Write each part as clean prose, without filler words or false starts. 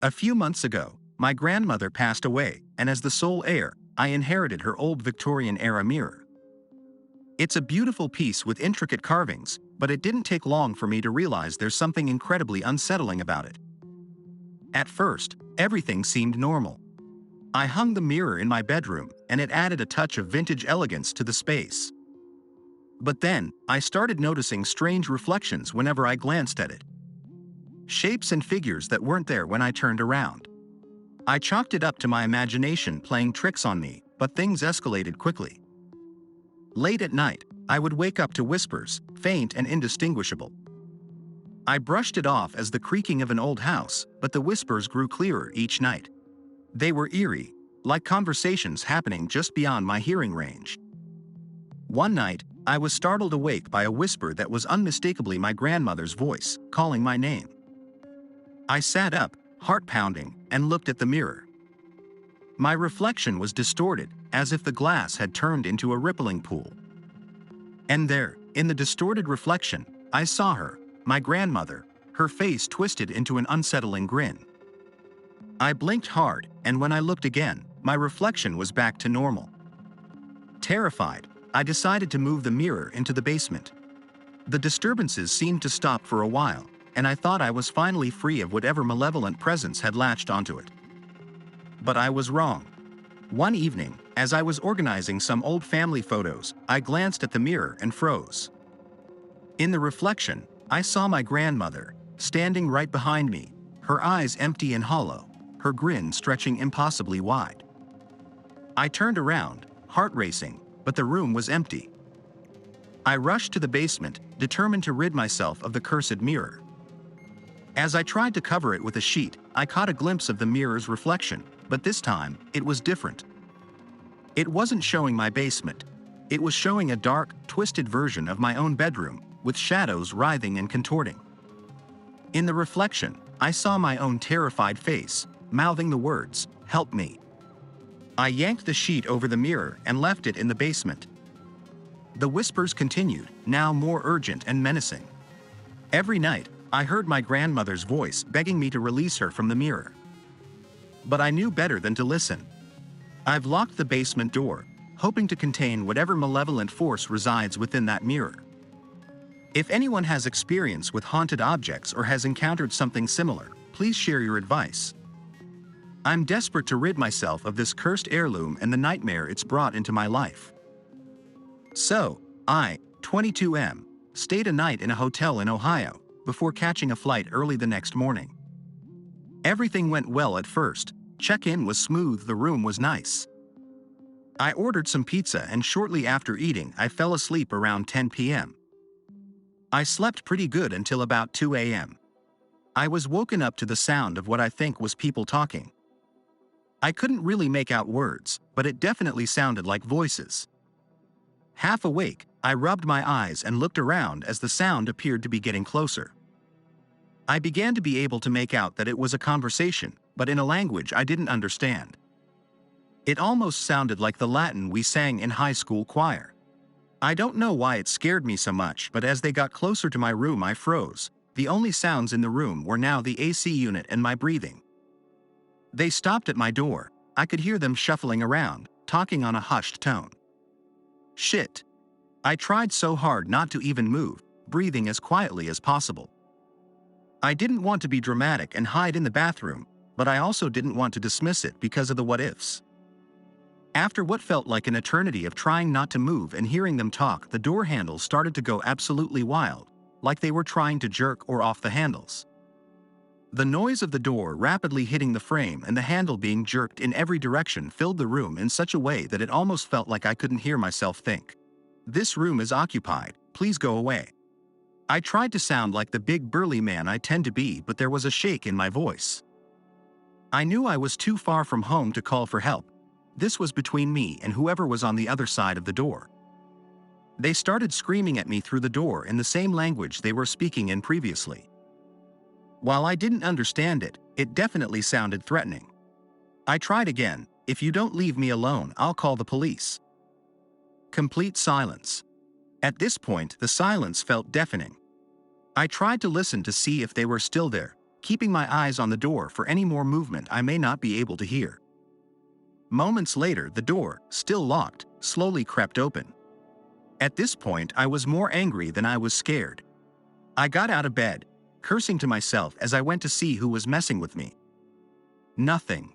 A few months ago, my grandmother passed away, and as the sole heir, I inherited her old Victorian-era mirror. It's a beautiful piece with intricate carvings, but it didn't take long for me to realize there's something incredibly unsettling about it. At first, everything seemed normal. I hung the mirror in my bedroom, and it added a touch of vintage elegance to the space. But then, I started noticing strange reflections whenever I glanced at it. Shapes and figures that weren't there when I turned around. I chalked it up to my imagination playing tricks on me, but things escalated quickly. Late at night, I would wake up to whispers, faint and indistinguishable. I brushed it off as the creaking of an old house, but the whispers grew clearer each night. They were eerie, like conversations happening just beyond my hearing range. One night, I was startled awake by a whisper that was unmistakably my grandmother's voice, calling my name. I sat up, heart pounding, and looked at the mirror. My reflection was distorted, as if the glass had turned into a rippling pool. And there, in the distorted reflection, I saw her, my grandmother, her face twisted into an unsettling grin. I blinked hard, and when I looked again, my reflection was back to normal. Terrified, I decided to move the mirror into the basement. The disturbances seemed to stop for a while, and I thought I was finally free of whatever malevolent presence had latched onto it. But I was wrong. One evening, as I was organizing some old family photos, I glanced at the mirror and froze. In the reflection, I saw my grandmother, standing right behind me, her eyes empty and hollow, her grin stretching impossibly wide. I turned around, heart racing, but the room was empty. I rushed to the basement, determined to rid myself of the cursed mirror. As I tried to cover it with a sheet, I caught a glimpse of the mirror's reflection, but this time, it was different. It wasn't showing my basement. It was showing a dark, twisted version of my own bedroom, with shadows writhing and contorting. In the reflection, I saw my own terrified face, mouthing the words, "Help me." I yanked the sheet over the mirror and left it in the basement. The whispers continued, now more urgent and menacing. Every night, I heard my grandmother's voice begging me to release her from the mirror. But I knew better than to listen. I've locked the basement door, hoping to contain whatever malevolent force resides within that mirror. If anyone has experience with haunted objects or has encountered something similar, please share your advice. I'm desperate to rid myself of this cursed heirloom and the nightmare it's brought into my life. So, I, 22M, stayed a night in a hotel in Ohio, before catching a flight early the next morning. Everything went well at first. Check-in was smooth, the room was nice. I ordered some pizza and shortly after eating I fell asleep around 10 p.m. I slept pretty good until about 2 a.m. I was woken up to the sound of what I think was people talking. I couldn't really make out words, but it definitely sounded like voices. Half awake, I rubbed my eyes and looked around as the sound appeared to be getting closer. I began to be able to make out that it was a conversation, but in a language I didn't understand. It almost sounded like the Latin we sang in high school choir. I don't know why it scared me so much, but as they got closer to my room I froze. The only sounds in the room were now the AC unit and my breathing. They stopped at my door. I could hear them shuffling around, talking on a hushed tone. Shit. I tried so hard not to even move, breathing as quietly as possible. I didn't want to be dramatic and hide in the bathroom, but I also didn't want to dismiss it because of the what-ifs. After what felt like an eternity of trying not to move and hearing them talk, the door handles started to go absolutely wild, like they were trying to jerk or off the handles. The noise of the door rapidly hitting the frame and the handle being jerked in every direction filled the room in such a way that it almost felt like I couldn't hear myself think. "This room is occupied, please go away." I tried to sound like the big burly man I tend to be, but there was a shake in my voice. I knew I was too far from home to call for help. This was between me and whoever was on the other side of the door. They started screaming at me through the door in the same language they were speaking in previously. While I didn't understand it, it definitely sounded threatening. I tried again, "If you don't leave me alone, I'll call the police." Complete silence. At this point, the silence felt deafening. I tried to listen to see if they were still there, keeping my eyes on the door for any more movement I may not be able to hear. Moments later, the door, still locked, slowly crept open. At this point, I was more angry than I was scared. I got out of bed, cursing to myself as I went to see who was messing with me. Nothing.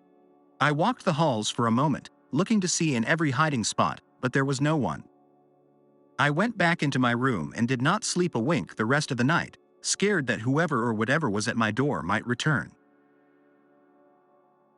I walked the halls for a moment, looking to see in every hiding spot, but there was no one. I went back into my room and did not sleep a wink the rest of the night, scared that whoever or whatever was at my door might return.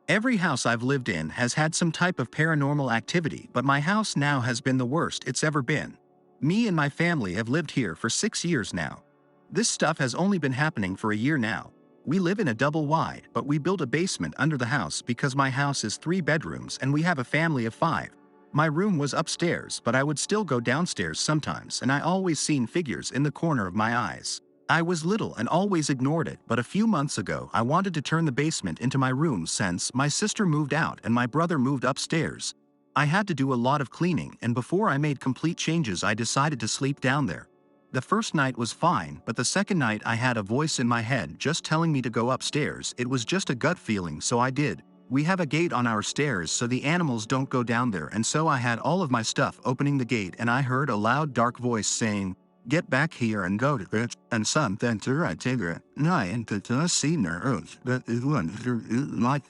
Every house I've lived in has had some type of paranormal activity, but my house now has been the worst it's ever been. Me and my family have lived here for 6 years now. This stuff has only been happening for a year now. We live in a double wide, but we built a basement under the house because my house is 3 bedrooms and we have a family of 5. My room was upstairs, but I would still go downstairs sometimes, and I always seen figures in the corner of my eyes. I was little and always ignored it, but a few months ago I wanted to turn the basement into my room since my sister moved out and my brother moved upstairs. I had to do a lot of cleaning, and before I made complete changes I decided to sleep down there. The first night was fine, but the second night I had a voice in my head just telling me to go upstairs. It was just a gut feeling, so I did. We have a gate on our stairs so the animals don't go down there, and so I had all of my stuff opening the gate and I heard a loud dark voice saying, "Get back here and go to it," and something to I take nine to see nerves, but it wasn't like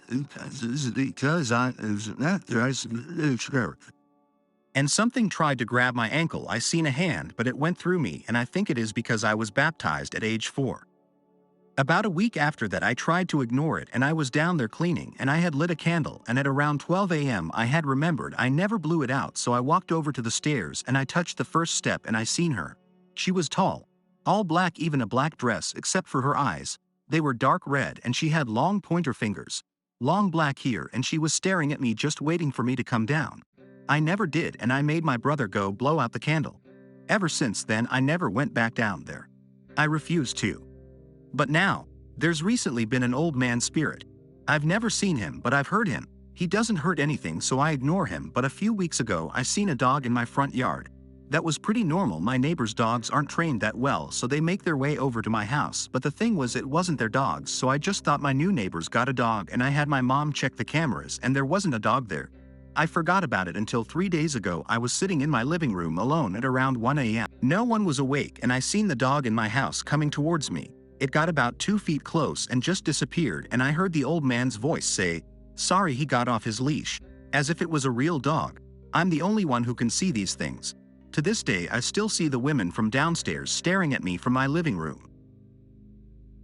because I is not sure. And something tried to grab my ankle. I seen a hand, but it went through me, and I think it is because I was baptized at age 4. About a week after that I tried to ignore it and I was down there cleaning and I had lit a candle, and at around 12 a.m. I had remembered I never blew it out, so I walked over to the stairs and I touched the first step and I seen her. She was tall, all black, even a black dress except for her eyes. They were dark red and she had long pointer fingers. Long black hair, and she was staring at me just waiting for me to come down. I never did, and I made my brother go blow out the candle. Ever since then I never went back down there. I refused to. But now, there's recently been an old man spirit. I've never seen him, but I've heard him. He doesn't hurt anything, so I ignore him, but a few weeks ago I seen a dog in my front yard. That was pretty normal. My neighbor's dogs aren't trained that well, so they make their way over to my house, but the thing was it wasn't their dogs, so I just thought my new neighbors got a dog, and I had my mom check the cameras and there wasn't a dog there. I forgot about it until 3 days ago. I was sitting in my living room alone at around 1 a.m. No one was awake and I seen the dog in my house coming towards me. It got about 2 feet close and just disappeared, and I heard the old man's voice say, "Sorry." He got off his leash, as if it was a real dog. I'm the only one who can see these things. To this day I still see the women from downstairs staring at me from my living room.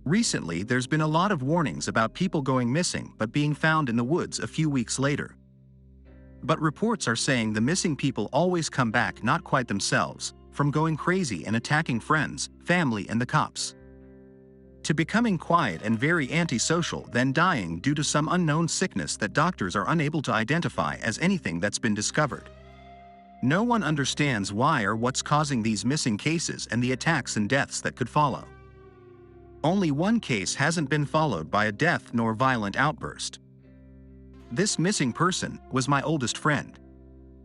Recently there's been a lot of warnings about people going missing but being found in the woods a few weeks later. But reports are saying the missing people always come back not quite themselves, from going crazy and attacking friends, family and the cops, to becoming quiet and very antisocial, then dying due to some unknown sickness that doctors are unable to identify as anything that's been discovered. No one understands why or what's causing these missing cases and the attacks and deaths that could follow. Only one case hasn't been followed by a death nor violent outburst. This missing person was my oldest friend.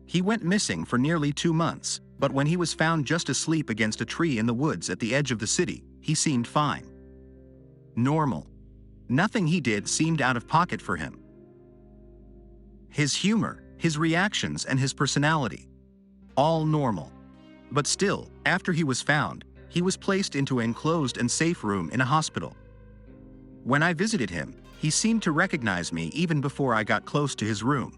He went missing for nearly 2 months, but when he was found just asleep against a tree in the woods at the edge of the city, he seemed fine. Normal. Nothing he did seemed out of pocket for him. His humor, his reactions and his personality, all normal. But still, after he was found, he was placed into an enclosed and safe room in a hospital. When I visited him, he seemed to recognize me even before I got close to his room.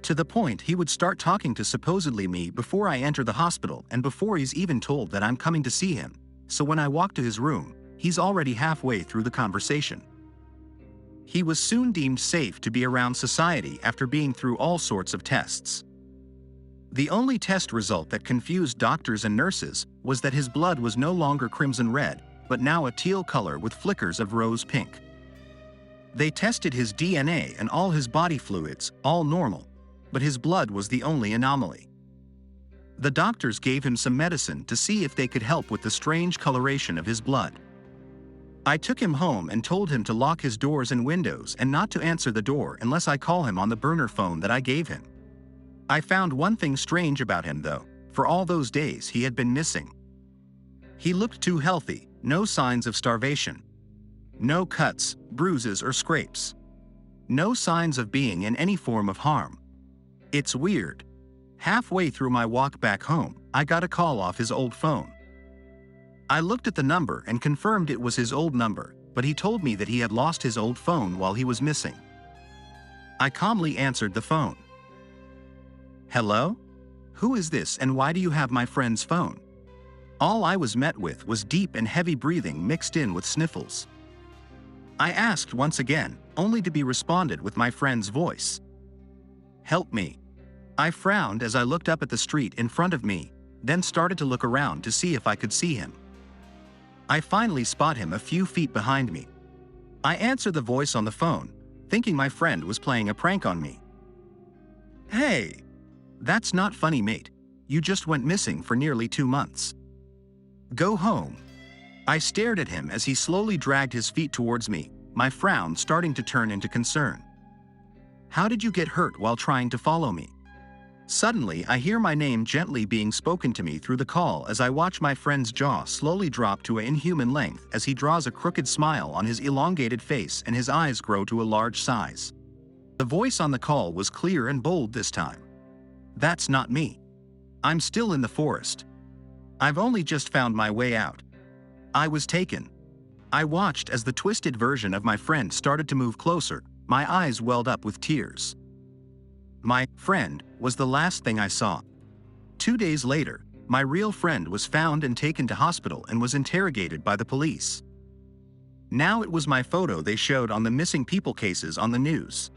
To the point he would start talking to supposedly me before I enter the hospital and before he's even told that I'm coming to see him. So when I walk to his room, he's already halfway through the conversation. He was soon deemed safe to be around society after being through all sorts of tests. The only test result that confused doctors and nurses was that his blood was no longer crimson red, but now a teal color with flickers of rose pink. They tested his DNA and all his body fluids, all normal, but his blood was the only anomaly. The doctors gave him some medicine to see if they could help with the strange coloration of his blood. I took him home and told him to lock his doors and windows and not to answer the door unless I call him on the burner phone that I gave him. I found one thing strange about him though. For all those days he had been missing. He looked too healthy, no signs of starvation. No cuts, bruises, or scrapes. No signs of being in any form of harm. It's weird. Halfway through my walk back home, I got a call off his old phone. I looked at the number and confirmed it was his old number, but he told me that he had lost his old phone while he was missing. I calmly answered the phone. "Hello? Who is this and why do you have my friend's phone?" All I was met with was deep and heavy breathing mixed in with sniffles. I asked once again, only to be responded with my friend's voice. "Help me." I frowned as I looked up at the street in front of me, then started to look around to see if I could see him. I finally spot him a few feet behind me. I answer the voice on the phone, thinking my friend was playing a prank on me. "Hey, that's not funny, mate. You just went missing for nearly 2 months. Go home." I stared at him as he slowly dragged his feet towards me, my frown starting to turn into concern. "How did you get hurt while trying to follow me?" Suddenly, I hear my name gently being spoken to me through the call as I watch my friend's jaw slowly drop to an inhuman length as he draws a crooked smile on his elongated face and his eyes grow to a large size. The voice on the call was clear and bold this time. "That's not me. I'm still in the forest. I've only just found my way out. I was taken." I watched as the twisted version of my friend started to move closer, my eyes welled up with tears. My friend was the last thing I saw. 2 days later, my real friend was found and taken to hospital and was interrogated by the police. Now it was my photo they showed on the missing people cases on the news.